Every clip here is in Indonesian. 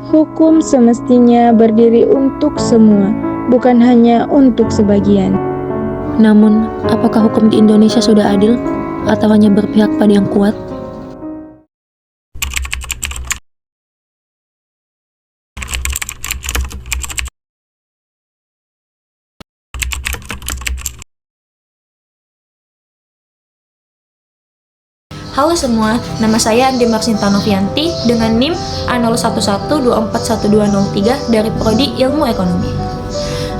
Hukum semestinya berdiri untuk semua, bukan hanya untuk sebagian. Namun, apakah hukum di Indonesia sudah adil atau hanya berpihak pada yang kuat? Halo semua, nama saya Andi Marsinta Novianti dengan NIM A01124123 dari Prodi Ilmu Ekonomi.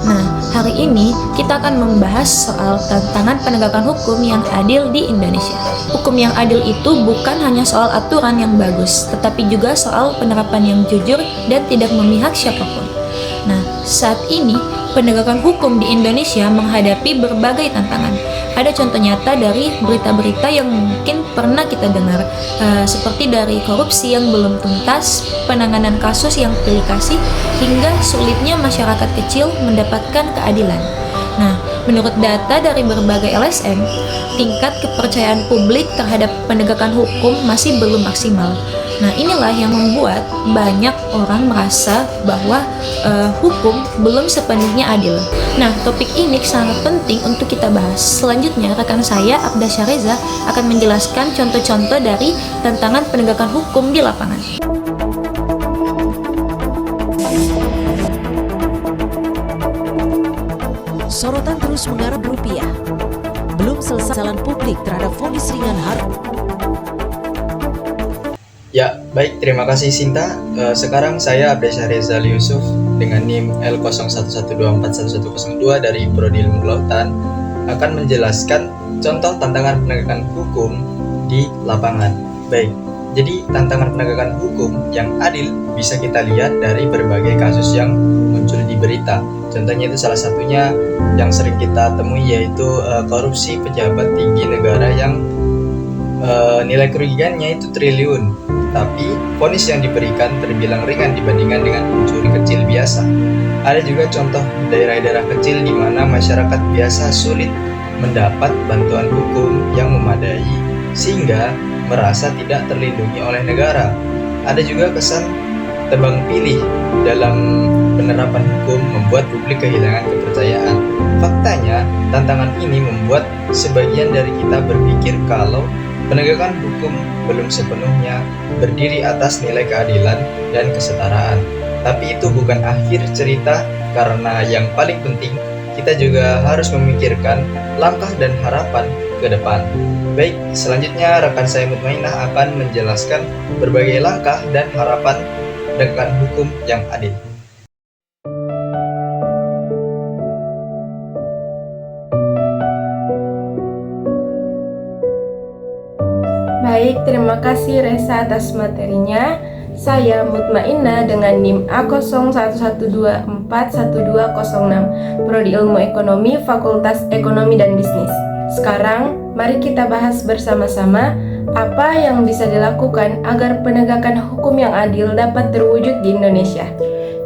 Nah, hari ini kita akan membahas soal tantangan penegakan hukum yang adil di Indonesia. Hukum yang adil itu bukan hanya soal aturan yang bagus, tetapi juga soal penerapan yang jujur dan tidak memihak siapapun. Nah, saat ini penegakan hukum di Indonesia menghadapi berbagai tantangan. Ada contoh nyata dari berita-berita yang mungkin pernah kita dengar, seperti dari korupsi yang belum tuntas, penanganan kasus yang pilih kasih, hingga sulitnya masyarakat kecil mendapatkan keadilan. Nah, menurut data dari berbagai LSM, tingkat kepercayaan publik terhadap penegakan hukum masih belum maksimal. Nah, inilah yang membuat banyak orang merasa bahwa hukum belum sepenuhnya adil. Nah, topik ini sangat penting untuk kita bahas. Selanjutnya, rekan saya, Abda Syareza, akan menjelaskan contoh-contoh dari tantangan penegakan hukum di lapangan. Sorotan terus mengarah rupiah. Belum selesai jalan publik terhadap vonis ringan harga. Ya, baik, terima kasih Sinta. Sekarang saya Abda Syareza Yusuf dengan NIM L0112411102 dari Prodi Ilmu Kelautan akan menjelaskan contoh tantangan penegakan hukum di lapangan. Baik, jadi tantangan penegakan hukum yang adil bisa kita lihat dari berbagai kasus yang muncul di berita. Contohnya itu salah satunya yang sering kita temui yaitu korupsi pejabat tinggi negara yang nilai kerugiannya itu triliun. Tapi vonis yang diberikan terbilang ringan dibandingkan dengan pencuri kecil biasa. Ada juga contoh daerah-daerah kecil di mana masyarakat biasa sulit mendapat bantuan hukum yang memadai sehingga merasa tidak terlindungi oleh negara. Ada juga kesan tebang pilih dalam penerapan hukum membuat publik kehilangan kepercayaan. Faktanya, tantangan ini membuat sebagian dari kita berpikir kalau penegakan hukum belum sepenuhnya berdiri atas nilai keadilan dan kesetaraan. Tapi itu bukan akhir cerita, karena yang paling penting kita juga harus memikirkan langkah dan harapan ke depan. Baik, selanjutnya rekan saya Mutmainah akan menjelaskan berbagai langkah dan harapan penegakan hukum yang adil. Baik, terima kasih Resa atas materinya. Saya Mutmainah dengan NIM A0112411206 Prodi Ilmu Ekonomi Fakultas Ekonomi dan Bisnis. Sekarang, mari kita bahas bersama-sama apa yang bisa dilakukan agar penegakan hukum yang adil dapat terwujud di Indonesia.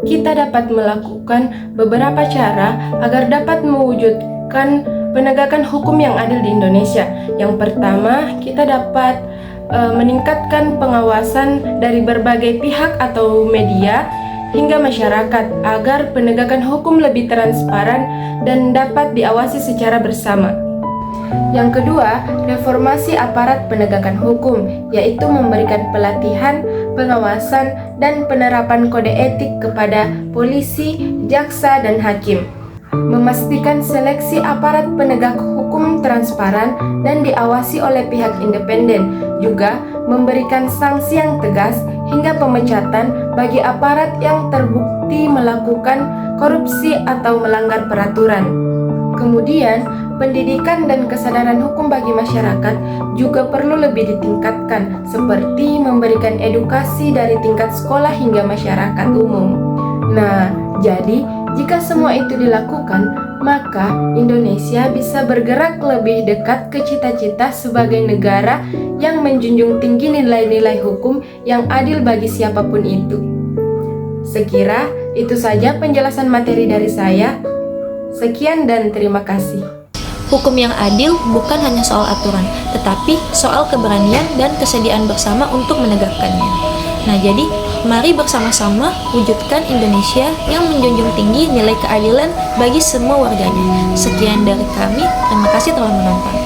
Kita dapat melakukan beberapa cara agar dapat mewujudkan penegakan hukum yang adil di Indonesia. Yang pertama, kita dapat meningkatkan pengawasan dari berbagai pihak atau media hingga masyarakat agar penegakan hukum lebih transparan dan dapat diawasi secara bersama. Yang kedua, reformasi aparat penegakan hukum, yaitu memberikan pelatihan, pengawasan, dan penerapan kode etik kepada polisi, jaksa, dan hakim. Memastikan seleksi aparat penegak hukum transparan dan diawasi oleh pihak independen, juga memberikan sanksi yang tegas hingga pemecatan bagi aparat yang terbukti melakukan korupsi atau melanggar peraturan. Kemudian, pendidikan dan kesadaran hukum bagi masyarakat juga perlu lebih ditingkatkan, seperti memberikan edukasi dari tingkat sekolah hingga masyarakat umum. Nah, jadi jika semua itu dilakukan, maka Indonesia bisa bergerak lebih dekat ke cita-cita sebagai negara yang menjunjung tinggi nilai-nilai hukum yang adil bagi siapapun itu. Sekira itu saja penjelasan materi dari saya. Sekian dan terima kasih. Hukum yang adil bukan hanya soal aturan, tetapi soal keberanian dan kesediaan bersama untuk menegakkannya. Nah, jadi Mari bersama-sama wujudkan Indonesia yang menjunjung tinggi nilai keadilan bagi semua warganya. Sekian dari kami, terima kasih telah menonton.